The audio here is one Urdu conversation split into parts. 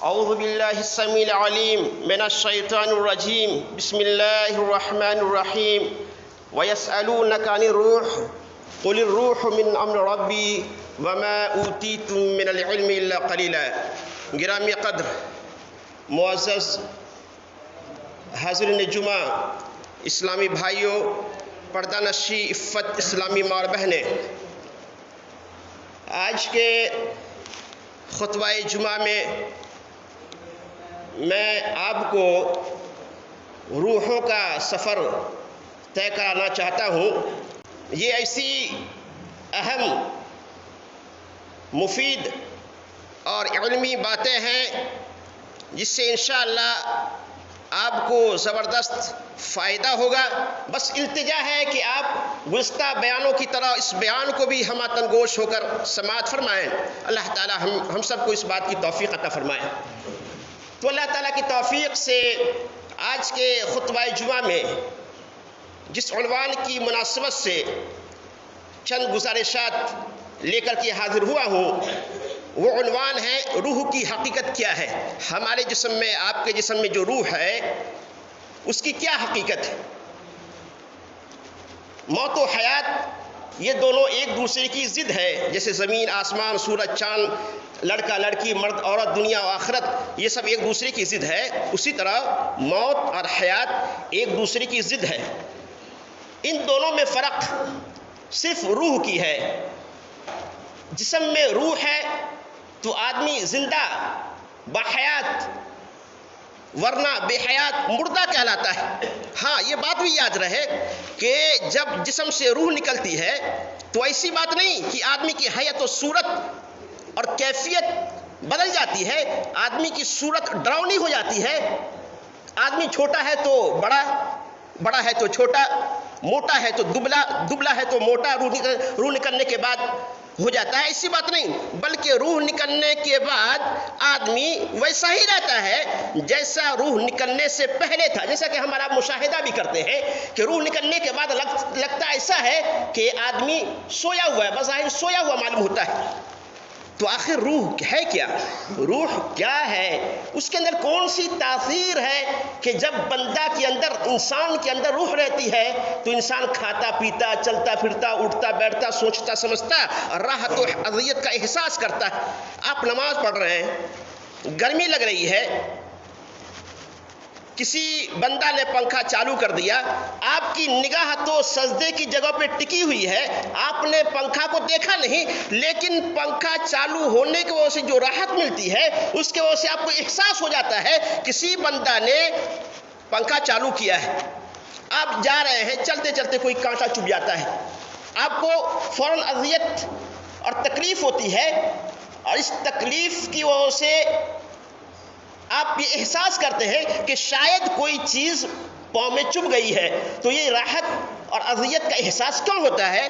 اعوذ باللہ السمیع العلیم من الشیطان الرجیم بسم اللہ الرحمن الرحیم وَيَسْأَلُونَكَ عَنِ الرُّوحِ قُلِ الرُّوحُ مِنْ أَمْرِ رَبِّي وَمَا أُوتِيتُم مِّنَ الْعِلْمِ إِلَّا قَلِيلًا۔ گرامی قدر معزز حاضرین جمعہ، اسلامی بھائیوں، پردہ نشی عفت اسلامی ماں اور بہنیں، آج کے خطبہ جمعہ میں آپ کو روحوں کا سفر طے کرانا چاہتا ہوں۔ یہ ایسی اہم، مفید اور علمی باتیں ہیں جس سے انشاءاللہ آپ کو زبردست فائدہ ہوگا۔ بس التجا ہے کہ آپ گزشتہ بیانوں کی طرح اس بیان کو بھی ہمہ تنگوش ہو کر سماعت فرمائیں۔ اللہ تعالی ہم سب کو اس بات کی توفیق عطا فرمائے۔ تو اللہ تعالیٰ کی توفیق سے آج کے خطبہ جمعہ میں جس عنوان کی مناسبت سے چند گزارشات لے کر کے حاضر ہوا ہوں، وہ عنوان ہے روح کی حقیقت کیا ہے۔ ہمارے جسم میں، آپ کے جسم میں جو روح ہے، اس کی کیا حقیقت ہے؟ موت و حیات یہ دونوں ایک دوسرے کی ضد ہے، جیسے زمین آسمان، سورج چاند، لڑکا لڑکی، مرد عورت، دنیا و آخرت، یہ سب ایک دوسرے کی ضد ہے، اسی طرح موت اور حیات ایک دوسرے کی ضد ہے۔ ان دونوں میں فرق صرف روح کی ہے۔ جسم میں روح ہے تو آدمی زندہ باحیات، ورنہ بے حیات مردہ کہلاتا ہے۔ ہاں، یہ بات بھی یاد رہے کہ جب جسم سے روح نکلتی ہے تو ایسی بات نہیں کہ آدمی کی حیت و صورت اور کیفیت بدل جاتی ہے۔ آدمی کی صورت ڈراؤنی ہو جاتی ہے۔ آدمی چھوٹا ہے تو بڑا، بڑا ہے تو چھوٹا، موٹا ہے تو دبلا، دبلا ہے تو موٹا، روح نکلنے کے بعد ہو جاتا ہے۔ ایسی بات نہیں، بلکہ روح نکلنے کے بعد آدمی ویسا ہی رہتا ہے جیسا روح نکلنے سے پہلے تھا۔ جیسا کہ ہمارا مشاہدہ بھی کرتے ہیں کہ روح نکلنے کے بعد لگتا ایسا ہے کہ آدمی سویا ہوا ہے، بظاہر سویا ہوا معلوم ہوتا ہے۔ تو آخر روح ہے کیا؟ روح کیا ہے؟ اس کے اندر کون سی تاثیر ہے کہ جب بندہ کے اندر، انسان کے اندر روح رہتی ہے تو انسان کھاتا پیتا، چلتا پھرتا، اٹھتا بیٹھتا، سوچتا سمجھتا، راحت و اذیت کا احساس کرتا ہے۔ آپ نماز پڑھ رہے ہیں، گرمی لگ رہی ہے، کسی بندہ نے پنکھا چالو کر دیا، آپ کی نگاہ تو سجدے کی جگہ پہ ٹکی ہوئی ہے، آپ نے پنکھا کو دیکھا نہیں، لیکن پنکھا چالو ہونے کی وجہ سے جو راحت ملتی ہے اس کی وجہ سے آپ کو احساس ہو جاتا ہے کسی بندہ نے پنکھا چالو کیا ہے۔ آپ جا رہے ہیں، چلتے چلتے کوئی کانٹا چبھ جاتا ہے، آپ کو فوراً اذیت اور تکلیف ہوتی ہے، اور اس تکلیف کی وجہ سے آپ یہ احساس کرتے ہیں کہ شاید کوئی چیز پاؤں میں چبھ گئی ہے۔ تو یہ راحت اور اذیت کا احساس کیوں ہوتا ہے؟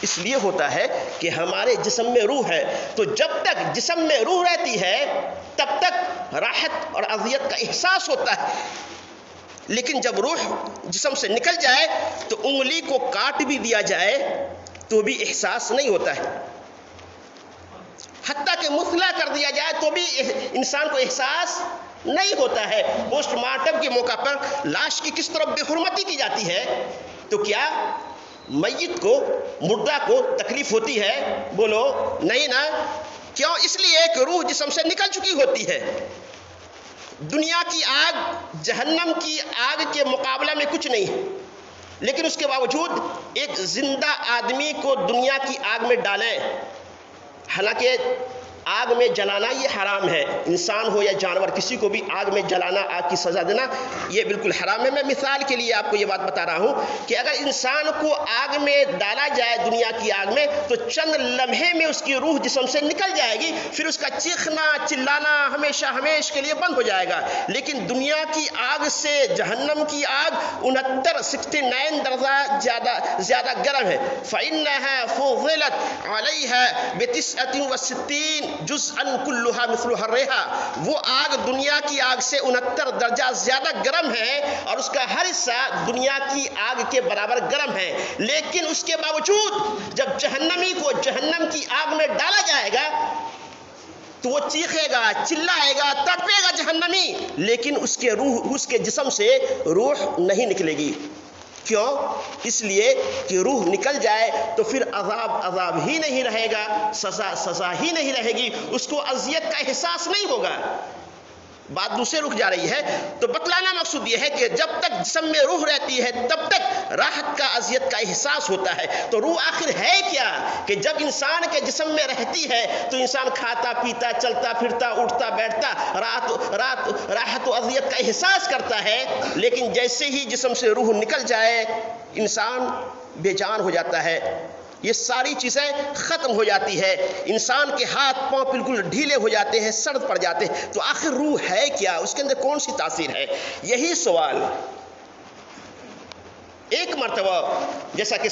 اس لیے ہوتا ہے کہ ہمارے جسم میں روح ہے، تو جب تک جسم میں روح رہتی ہے تب تک راحت اور اذیت کا احساس ہوتا ہے، لیکن جب روح جسم سے نکل جائے تو انگلی کو کاٹ بھی دیا جائے تو بھی احساس نہیں ہوتا ہے، حتیٰ کہ مثلا کر دیا جائے تو بھی انسان کو احساس نہیں ہوتا ہے۔ پوسٹ مارٹم کے موقع پر لاش کی کس طرح بے حرمتی کی جاتی ہے، تو کیا میت کو، مردہ کو تکلیف ہوتی ہے؟ بولو نہیں نا۔ کیوں؟ اس لیے کہ روح جسم سے نکل چکی ہوتی ہے۔ دنیا کی آگ جہنم کی آگ کے مقابلہ میں کچھ نہیں ہے، لیکن اس کے باوجود ایک زندہ آدمی کو دنیا کی آگ میں ڈالیں، حالانکہ آگ میں جلانا یہ حرام ہے، انسان ہو یا جانور، کسی کو بھی آگ میں جلانا، آگ کی سزا دینا یہ بالکل حرام ہے۔ میں مثال کے لیے آپ کو یہ بات بتا رہا ہوں کہ اگر انسان کو آگ میں ڈالا جائے، دنیا کی آگ میں، تو چند لمحے میں اس کی روح جسم سے نکل جائے گی، پھر اس کا چیخنا چلانا ہمیشہ ہمیشہ کے لیے بند ہو جائے گا۔ لیکن دنیا کی آگ سے جہنم کی آگ 69 درجہ زیادہ گرم ہے۔ فَإِنَّهَا فُضِّلَتْ عَلَيْهَا ب69 جزءاً كلها مثل حرها۔ وہ آگ دنیا کی آگ سے 69 درجہ زیادہ گرم ہے، اور اس کا ہر حصہ دنیا کی آگ کے برابر گرم ہے، لیکن اس کے باوجود جب جہنمی کو جہنم کی آگ میں ڈالا جائے گا تو وہ چیخے گا، چلائے گا، تڑپے گا جہنمی، لیکن اس کے جسم سے روح نہیں نکلے گی۔ کیوں؟ اس لیے کہ روح نکل جائے تو پھر عذاب ہی نہیں رہے گا، سزا ہی نہیں رہے گی، اس کو اذیت کا احساس نہیں ہوگا۔ بات دوسرے رخ جا رہی ہے۔ تو بتلانا مقصود یہ ہے کہ جب تک جسم میں روح رہتی ہے تب تک راحت کا، اذیت کا احساس ہوتا ہے۔ تو روح آخر ہے کیا؟ کہ جب انسان کے جسم میں رہتی ہے تو انسان کھاتا پیتا، چلتا پھرتا، اٹھتا بیٹھتا، راحت و اذیت کا احساس کرتا ہے، لیکن جیسے ہی جسم سے روح نکل جائے انسان بے جان ہو جاتا ہے، یہ ساری چیزیں ختم ہو جاتی ہے، انسان کے ہاتھ پاؤں بالکل ڈھیلے ہو جاتے ہیں، سرد پڑ جاتے ہیں۔ تو آخر روح ہے کیا؟ اس کے اندر کون سی تاثیر ہے؟ یہی سوال ایک مرتبہ، جیسا کہ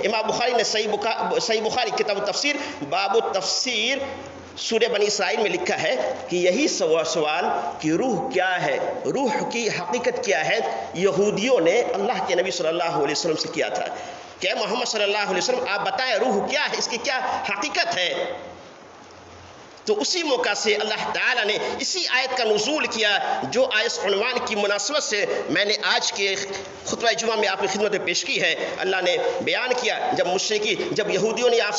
امام بخاری نے صحیح بخاری کتاب تفسیر باب التفسیر سورہ بنی اسرائیل میں لکھا ہے کہ یہی سوال کہ روح کیا ہے، روح کی حقیقت کیا ہے، یہودیوں نے اللہ کے نبی صلی اللہ علیہ وسلم سے کیا تھا کہ محمد صلی اللہ علیہ وسلم آپ بتائیں روح کیا ہے، اس کی کیا حقیقت ہے؟ تو اسی موقع سے اللہ تعالیٰ نے اسی آیت کا نزول کیا جو آیت عنوان کی مناسبت سے میں نے آج کے خطبہ جمعہ میں آپ کی خدمت میں پیش کی ہے۔ اللہ نے بیان کیا جب یہودیوں نے آپ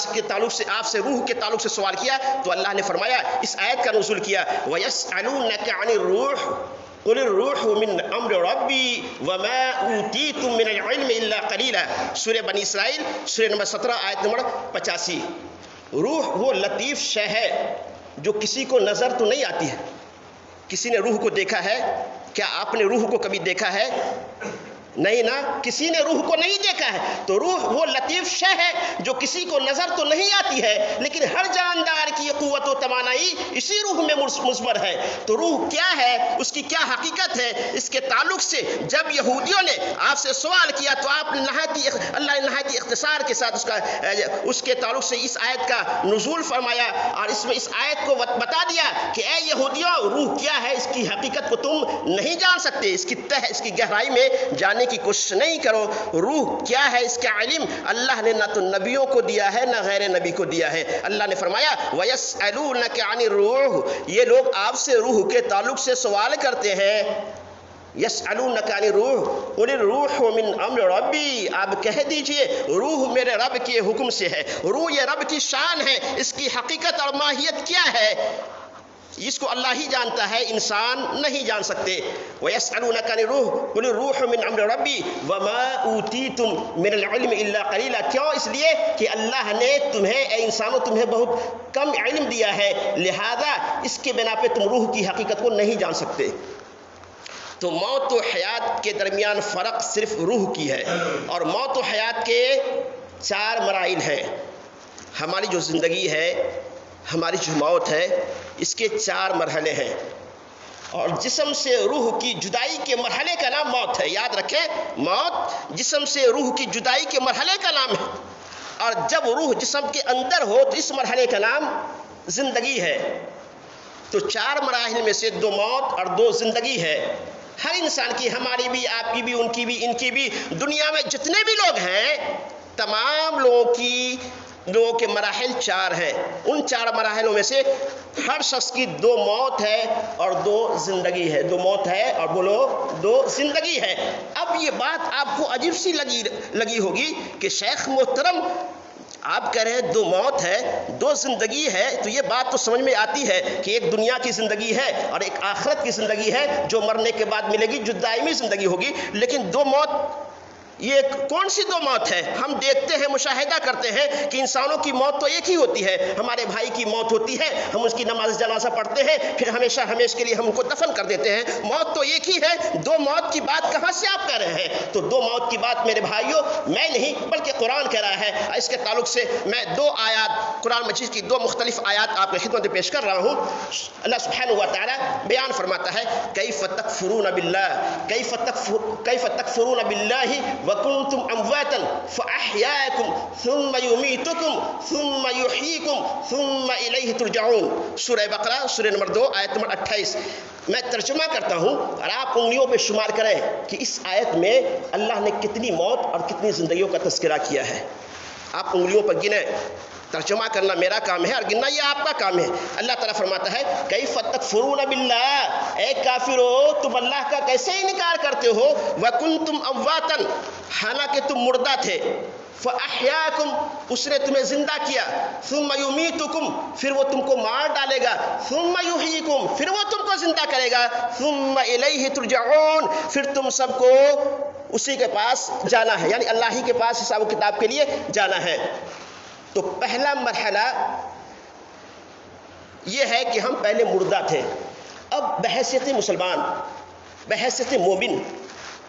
سے روح کے تعلق سے سوال کیا تو اللہ نے فرمایا، اس آیت کا نزول کیا وَيَسْأَلُونَكَ عَنِ الرُّوحِ قُلِ الرُّوحُ مِنْ أَمْرِ رَبِّي وَمَا أُوتِيتُم مِّنَ الْعِلْمِ إِلَّا قَلِيلًا، سورہ بنی اسرائیل سورہ نمبر 17 آیت نمبر 85۔ روح وہ لطیف شے ہے جو کسی کو نظر تو نہیں آتی ہے۔ کسی نے روح کو دیکھا ہے؟ کیا آپ نے روح کو کبھی دیکھا ہے؟ نہیں نا، کسی نے روح کو نہیں دیکھا ہے۔ تو روح وہ لطیف شے ہے جو کسی کو نظر تو نہیں آتی ہے، لیکن ہر جاندار کی قوت و توانائی اسی روح میں مضمر ہے۔ تو روح کیا ہے، اس کی کیا حقیقت ہے، اس کے تعلق سے جب یہودیوں نے آپ سے سوال کیا تو آپ نے اللہ نے نہایت اختصار کے ساتھ اس کے تعلق سے اس آیت کا نزول فرمایا اور اس میں اس آیت کو بتا دیا کہ اے یہودیوں، روح کیا ہے، اس کی حقیقت کو تم نہیں جان سکتے، اس کی گہرائی میں جانے کی کوشش نہیں کرو۔ روح کیا ہے، اس کا علم اللہ نے نہ تو نبیوں کو دیا ہے نہ غیر نبی کو دیا ہے۔ اللہ نے فرمایا وَيَسْأَلُونَكَ عَنِ الرُّوحِ، یہ لوگ آپ سے روح کے تعلق سے سوال کرتے ہیں۔ یسألونک عن الروح قل الروح من امر ربی، آپ کہہ دیجئے روح میرے رب کے حکم سے ہے۔ روح یہ رب کی شان ہے، اس کی حقیقت اور ماہیت کیا ہے اس کو اللہ ہی جانتا ہے، انسان نہیں جان سکتے۔ وَيَسْأَلُونَكَ عَنِ الرُّوحِ قُلِ الرُّوحُ مِنْ أَمْرِ رَبِّي وَمَا أُوتِيتُم مِّنَ الْعِلْمِ إِلَّا قَلِيلًا، کیوں؟ اس لیے کہ اللہ نے اے انسانوں تمہیں بہت کم علم دیا ہے، لہذا اس کے بنا پہ تم روح کی حقیقت کو نہیں جان سکتے۔ تو موت و حیات کے درمیان فرق صرف روح کی ہے، اور موت و حیات کے 4 مراحل ہیں۔ ہماری جو زندگی ہے، ہماری جو موت ہے، اس کے 4 مرحلے ہیں، اور جسم سے روح کی جدائی کے مرحلے کا نام موت ہے۔ یاد رکھیں، موت جسم سے روح کی جدائی کے مرحلے کا نام ہے، اور جب روح جسم کے اندر ہو تو اس مرحلے کا نام زندگی ہے۔ تو 4 مراحل میں سے 2 موت اور 2 زندگی ہے۔ ہر انسان کی، ہماری بھی، آپ کی بھی، ان کی بھی، ان کی بھی، دنیا میں جتنے بھی لوگ ہیں تمام لوگوں کے مراحل 4 ہیں۔ ان 4 مراحلوں میں سے ہر شخص کی 2 موت ہے اور 2 زندگی ہے۔ 2 موت ہے اور بولو 2 زندگی ہے۔ اب یہ بات آپ کو عجیب سی لگی ہوگی کہ شیخ محترم آپ کہہ رہے ہیں 2 موت ہے 2 زندگی ہے، تو یہ بات تو سمجھ میں آتی ہے کہ ایک دنیا کی زندگی ہے اور ایک آخرت کی زندگی ہے جو مرنے کے بعد ملے گی، جو دائمی زندگی ہوگی۔ لیکن 2 موت، یہ کون سی 2 موت ہے؟ ہم دیکھتے ہیں، مشاہدہ کرتے ہیں کہ انسانوں کی موت تو ایک ہی ہوتی ہے۔ ہمارے بھائی کی موت ہوتی ہے، ہم اس کی نماز جنازہ پڑھتے ہیں، پھر ہمیشہ کے لیے ہم ان کو دفن کر دیتے ہیں۔ موت تو ایک ہی ہے، 2 موت کی بات کہاں سے آپ کہہ رہے ہیں؟ تو 2 موت کی بات میرے بھائیوں میں نہیں بلکہ قرآن کہہ رہا ہے۔ اس کے تعلق سے میں 2 آیات، قرآن مجید کی 2 مختلف آیات آپ کی خدمت میں پیش کر رہا ہوں۔ اللہ سبحانہ و تعالی بیان فرماتا ہے کیف تکفرون باللہ، کیف تکفرون باللہ وکنتم امواتا فاحیاکم ثم یمیتکم ثم یحییکم ثم الیہ ترجعون، سورہ بقرہ سورہ نمبر 2 آیت نمبر 28۔ میں ترجمہ کرتا ہوں اور آپ انگلیوں پہ شمار کریں کہ اس آیت میں اللہ نے کتنی موت اور کتنی زندگیوں کا تذکرہ کیا ہے۔ آپ انگلیوں پر گنیں ترجمہ کرنا میرا کام ہے اور گننا یہ آپ کا کام ہے۔ اللہ تعالیٰ فرماتا ہے کیف تکفرون باللہ، اے کافرو تم اللہ کا کیسے انکار کرتے ہو، وکنتم امواتا، حالانکہ تم مردہ تھے، فاحیاکم، اس نے تمہیں زندہ کیا، ثم یمیتکم، پھر وہ تم کو مار ڈالے گا، ثم یحییکم، پھر وہ تم کو زندہ کرے گا، ثم الیہ ترجعون، پھر تم سب کو اسی کے پاس جانا ہے، یعنی اللہ ہی کے پاس حساب و کتاب کے لیے جانا ہے۔ تو پہلا مرحلہ یہ ہے کہ ہم پہلے مردہ تھے، اب بحیثیت مسلمان، بحیثیت مومن،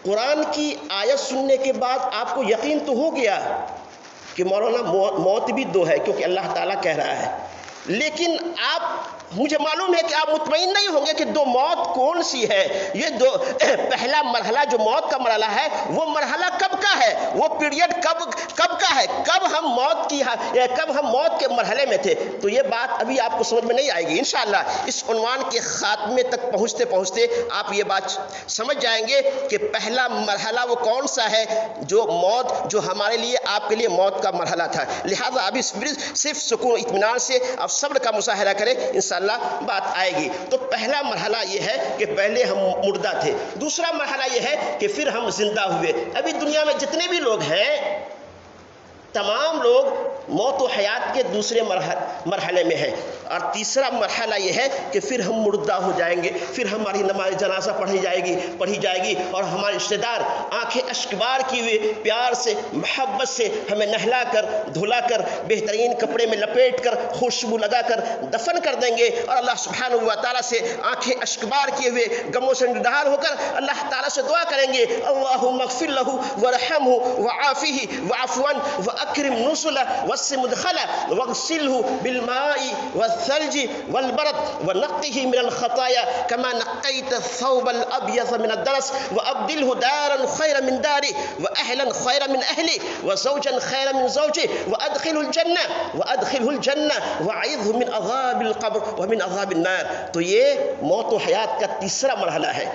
قرآن کی آیت سننے کے بعد آپ کو یقین تو ہو گیا کہ مولانا موت بھی دو ہے، کیونکہ اللہ تعالیٰ کہہ رہا ہے، لیکن مجھے معلوم ہے کہ آپ مطمئن نہیں ہوں گے کہ دو موت کون سی ہے۔ یہ دو پہلا مرحلہ جو موت کا مرحلہ ہے، وہ مرحلہ کب کا ہے، وہ پیریڈ کب کا ہے، کب ہم موت کے مرحلے میں تھے۔ تو یہ بات ابھی آپ کو سمجھ میں نہیں آئے گی، انشاءاللہ اس عنوان کے خاتمے تک پہنچتے پہنچتے آپ یہ بات سمجھ جائیں گے کہ پہلا مرحلہ وہ کون سا ہے، جو ہمارے لیے، آپ کے لیے موت کا مرحلہ تھا۔ لہٰذا ابھی صرف سکون اطمینان سے آپ صبر کا مظاہرہ کریں، انشاءاللہ بات آئے گی۔ تو پہلا مرحلہ یہ ہے کہ پہلے ہم مردہ تھے، دوسرا مرحلہ یہ ہے کہ پھر ہم زندہ ہوئے۔ ابھی دنیا میں جتنے بھی لوگ ہیں، تمام لوگ موت و حیات کے دوسرے مرحلے میں ہیں، اور تیسرا مرحلہ یہ ہے کہ پھر ہم مردہ ہو جائیں گے، پھر ہماری نماز جنازہ پڑھی جائے گی اور ہمارے رشتہ دار آنکھیں اشکبار کی ہوئے پیار سے، محبت سے ہمیں نہلا کر، دھلا کر، بہترین کپڑے میں لپیٹ کر، خوشبو لگا کر دفن کر دیں گے، اور اللہ سبحانہ و تعالیٰ سے آنکھیں اشکبار کیے ہوئے، غموں سے نڈھال ہو کر اللہ تعالیٰ سے دعا کریں گے، اللہم اغفر لہ ورحمہ وعافہ وعفو عنہ واکرم نزلہ وسع مدخلہ واغسلہ بالماء والثلج والبرد ونقه من الخطايا كما نقيت الثوب الابيض من الدنس وابدله دارا خيرا من داره واهلا خيرا من اهله وزوجا خيرا من زوجه وادخله الجنه واعذه من عذاب القبر ومن عذاب النار۔ تو یہ موت و حیات کا تیسرا مرحلہ ہے،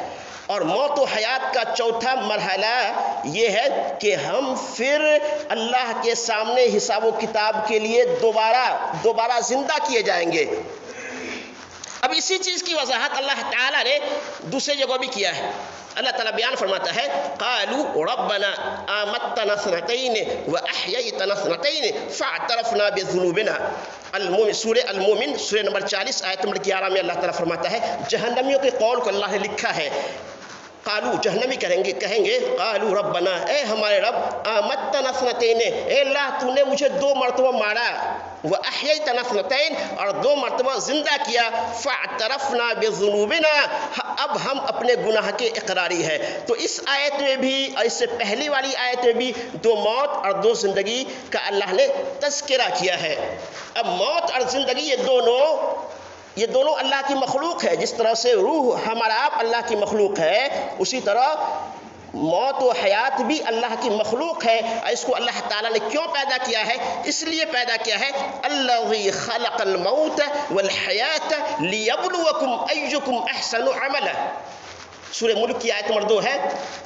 اور موت و حیات کا چوتھا مرحلہ یہ ہے کہ ہم پھر اللہ کے سامنے حساب و کتاب کے لیے دوبارہ زندہ کیے جائیں گے۔ اب اسی چیز کی وضاحت اللہ تعالیٰ نے دوسرے جگہ بھی کیا ہے۔ اللہ تعالیٰ بیان فرماتا ہے قالوا ربنا آمتنا اثنتین واحییتنا اثنتین فاعترفنا بذنوبنا۔ سورہ المومن سورہ نمبر 40 آیت نمبر 11 میں اللہ تعالیٰ فرماتا ہے، جہنمیوں کے قول کو اللہ نے لکھا ہے، قالو جہنمی کہیں گے قالو ربنا، اے ہمارے رب، آمتنا اثنتین، اے اللہ تو نے مجھے 2 مرتبہ مارا، واحییتنا اثنتین، اور 2 مرتبہ زندہ کیا، فاعترفنا بذنوبنا، اب ہم اپنے گناہ کے اقراری ہے۔ تو اس آیت میں بھی اور اس سے پہلی والی آیت میں بھی 2 موت اور 2 زندگی کا اللہ نے تذکرہ کیا ہے۔ اب موت اور زندگی یہ دونوں اللہ کی مخلوق ہے، جس طرح سے روح ہمارا آپ اللہ کی مخلوق ہے، اسی طرح موت و حیات بھی اللہ کی مخلوق ہے۔ اور اس کو اللہ تعالیٰ نے کیوں پیدا کیا ہے؟ اس لیے پیدا کیا ہے، الذی خلق الموت والحیات لیبلوکم ایکم احسن عملا۔ سورہ ملک کی آیت نمبر 2 ہے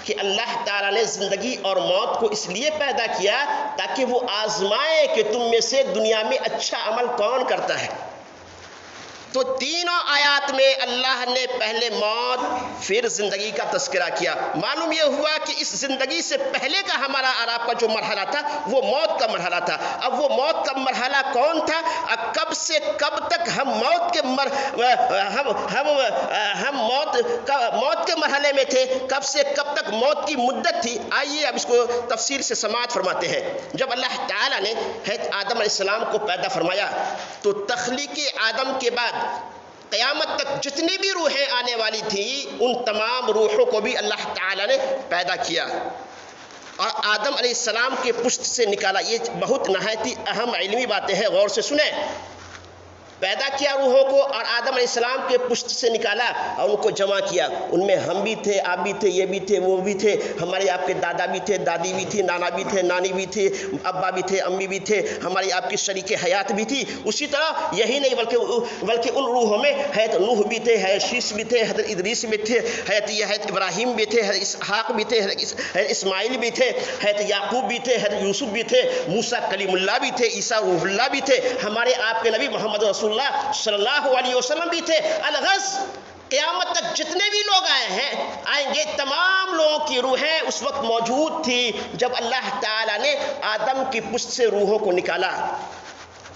کہ اللہ تعالیٰ نے زندگی اور موت کو اس لیے پیدا کیا تاکہ وہ آزمائے کہ تم میں سے دنیا میں اچھا عمل کون کرتا ہے۔ تو تینوں آیات میں اللہ نے پہلے موت پھر زندگی کا تذکرہ کیا۔ معلوم یہ ہوا کہ اس زندگی سے پہلے کا ہمارا اور آپ کا جو مرحلہ تھا وہ موت کا مرحلہ تھا۔ اب وہ موت کا مرحلہ کون تھا؟ کب سے کب تک ہم موت کے مرحلے میں تھے، کب سے کب تک موت کی مدت تھی؟ آئیے اب اس کو تفصیل سے سماعت فرماتے ہیں۔ جب اللہ تعالیٰ نے حضرت آدم علیہ السلام کو پیدا فرمایا تو تخلیق آدم کے بعد قیامت تک جتنی بھی روحیں آنے والی تھیں، ان تمام روحوں کو بھی اللہ تعالیٰ نے پیدا کیا اور آدم علیہ السلام کے پشت سے نکالا۔ یہ بہت نہایت ہی اہم علمی باتیں ہیں، غور سے سنیں۔ پیدا کیا روحوں کو اور آدم علیہ السلام کے پشت سے نکالا اور ان کو جمع کیا. ان میں ہم بھی تھے، آپ بھی تھے، یہ بھی تھے، وہ بھی تھے، ہمارے آپ کے دادا بھی تھے، دادی بھی تھی، نانا بھی تھے، نانی بھی تھی، ابا بھی تھے، امی بھی تھے، ہماری آپ کی شریک حیات بھی تھی. اسی طرح یہی نہیں بلکہ ان روحوں میں حضرت نوح بھی تھے، حضرت شیس بھی تھے، حضرت ادریس بھی تھے، حضرت ابراہیم بھی تھے، حضرت اسحاق بھی تھے، حضرت اسماعیل بھی تھے، حضرت یعقوب بھی تھے، حضرت یوسف بھی تھے، موسیٰ کلیم اللہ بھی تھے، عیسیٰ روح اللہ بھی تھے، ہمارے آپ کے نبی محمد رسول اللہ صلی اللہ علیہ وسلم بھی تھے. الغرض قیامت تک جتنے بھی لوگ آئیں گے، تمام لوگوں کی روحیں اس وقت موجود تھی جب اللہ تعالیٰ نے آدم کی پشت سے روحوں کو نکالا.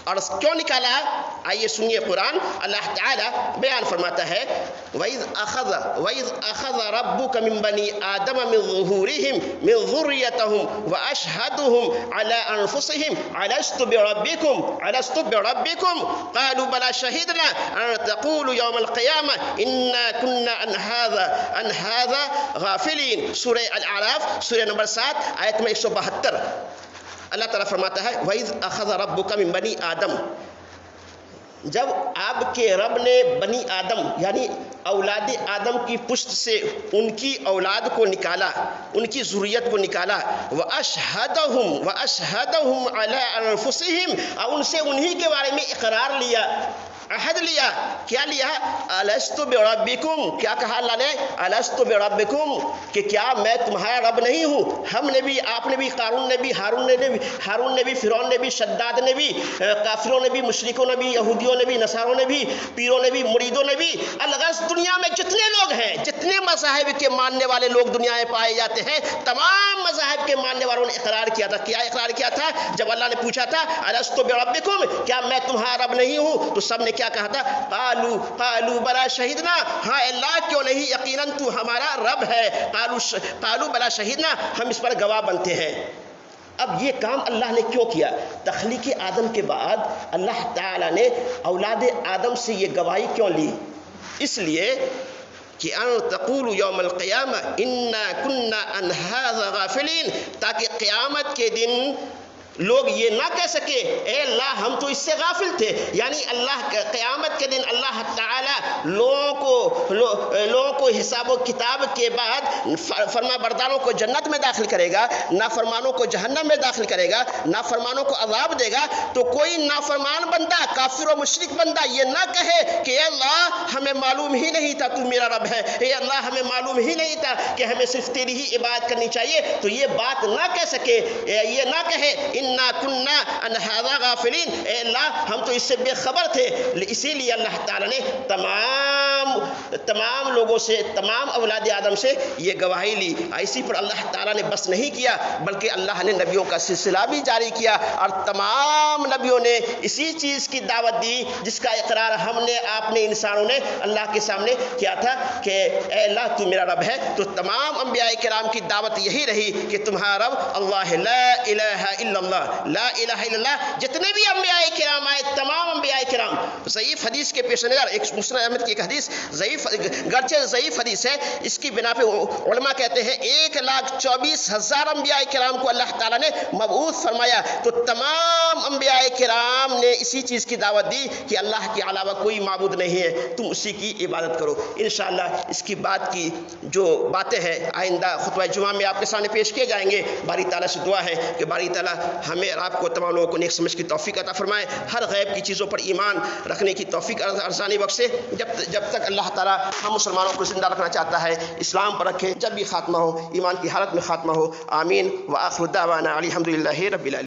اور کیوں نکالا؟ آئیے سنیے قرآن. اللہ تعالیٰ بیان فرماتا ہے وَإِذْ أَخَذَ رَبُّكَ مِنْ بَنِي آدَمَ مِنْ ظُهُورِهِمْ مِنْ ذُرِّيَّتِهِمْ وَأَشْهَدُهُمْ عَلَىٰ أَنفُسِهِمْ أَلَسْتُ بِرَبِّكُمْ قَالُوا بَلَىٰ شَهِدْنَا أَن تَقُولُوا يَوْمَ الْقِيَامَةِ إِنَّا كُنَّا عَنْ هَٰذَا غَافِلِينَ. سورہ الاعراف سورہ نمبر 7 آیت میں 172. اللہ تعالیٰ فرماتا ہے وَإِذْ أَخَذَ رَبُّكَ مِنْ بَنِي آدَمَ، جب آپ کے رب نے بنی آدم یعنی اولاد آدم کی پشت سے ان کی اولاد کو نکالا، ان کی ذریت کو نکالا. وَأَشْهَدَهُمْ عَلَىٰ أَنفُسِهِمْ، اور ان سے انہی کے بارے میں اقرار لیا، عہد لیا. کیا لیا؟ الستُ بربکم. کیا کہا اللہ نے؟ الستُ بربکم، کہ کیا میں تمہارا رب نہیں ہوں؟ ہم نے بھی، آپ نے بھی، قارون نے بھی، ہارون نے بھی، فرعون نے بھی، شداد نے بھی، کافروں نے بھی، مشرکوں نے بھی، یہودیوں نے بھی، نصاروں نے بھی، پیروں نے بھی، مریدوں نے بھی. الغرض دنیا میں جتنے لوگ ہیں، جتنے مذاہب کے ماننے والے لوگ دنیا میں پائے جاتے ہیں، تمام مذاہب کے ماننے والوں نے اقرار کیا تھا. کیا اقرار کیا تھا؟ جب اللہ نے پوچھا تھا الستُ بربکم، کیا میں تمہارا رب نہیں ہوں، تو سب نے کیا کہا تھا؟ قالوا بلا شہیدنا، ہاں اللہ کیوں نہیں، یقیناً تو ہمارا رب ہے. قالوا بلا شہیدنا، ہم اس پر گواہ بنتے ہیں. اب یہ کام اللہ نے کیوں کیا؟ تخلیق آدم کے بعد اللہ تعالیٰ نے اولاد آدم سے یہ گواہی کیوں لی؟ اس لیے کہ ان تقولوا یوم القیامہ انا کنا عن ھذا غافلین، تاکہ قیامت کے دن لوگ یہ نہ کہہ سکے اے اللہ ہم تو اس سے غافل تھے. یعنی اللہ قیامت کے دن اللہ تعالیٰ لوگوں کو حساب و کتاب کے بعد فرما برداروں کو جنت میں داخل کرے گا، نافرمانوں کو جہنم میں داخل کرے گا، نافرمانوں کو عذاب دے گا. تو کوئی نافرمان بندہ، کافر و مشرک بندہ یہ نہ کہے کہ اے اللہ ہمیں معلوم ہی نہیں تھا تو میرا رب ہے، اے اللہ ہمیں معلوم ہی نہیں تھا کہ ہمیں صرف تیری ہی عبادت کرنی چاہیے. تو یہ بات نہ کہہ سکے، یہ نہ کہے انا کنا عن ھذا غافلین، اے اللہ ہم تو اس سے بے خبر تھے. اسی لیے اللہ تعالیٰ نے تمام لوگوں سے، تمام اولاد آدم سے یہ گواہی لی. اسی پر اللہ تعالیٰ نے بس نہیں کیا بلکہ اللہ نے نبیوں کا سلسلہ بھی جاری کیا، اور تمام نبیوں نے اسی چیز کی دعوت دی جس کا اقرار ہم نے، آپ نے، انسانوں نے اللہ کے سامنے کیا تھا کہ اے اللہ تو میرا رب ہے. تو تمام انبیاء کرام کی دعوت یہی رہی کہ تمہارا رب اللہ لا الہ الا اللہ، لا الہ الا اللہ. جتنے بھی انبیاء کرام آئے، تمام انبیاء کرام. ضعیف حدیث کے پیش نظر ایک مسند احمد کی ایک حدیث گرچہ ضعیف حدیث ہے، اس کی بنا پہ علماء کہتے ہیں 1,24,000 انبیاء کرام کو اللہ تعالیٰ نے مبعوث فرمایا. تو تمام انبیاء کرام نے اسی چیز کی دعوت دی کہ اللہ کے علاوہ کوئی معبود نہیں ہے، تم اسی کی عبادت کرو. انشاءاللہ اس کی بات کی جو باتیں ہیں آئندہ خطبہ جمعہ میں آپ کے سامنے پیش کیے جائیں گے. باری تعالیٰ سے دعا ہے کہ باری تعالیٰ ہمیں اور آپ کو، تمام لوگوں کو نیک سمجھ کی توفیق عطا فرمائے، ہر غیب کی چیزوں پر ایمان رکھنے کی توفیق ارزانی بخشے. جب تک اللہ تعالیٰ ہم مسلمانوں کو زندہ رکھنا چاہتا ہے اسلام پر رکھے، جب بھی خاتمہ ہو ایمان کی حالت میں خاتمہ ہو. آمین. وآخر دعوانا الحمدللہ رب العالمین.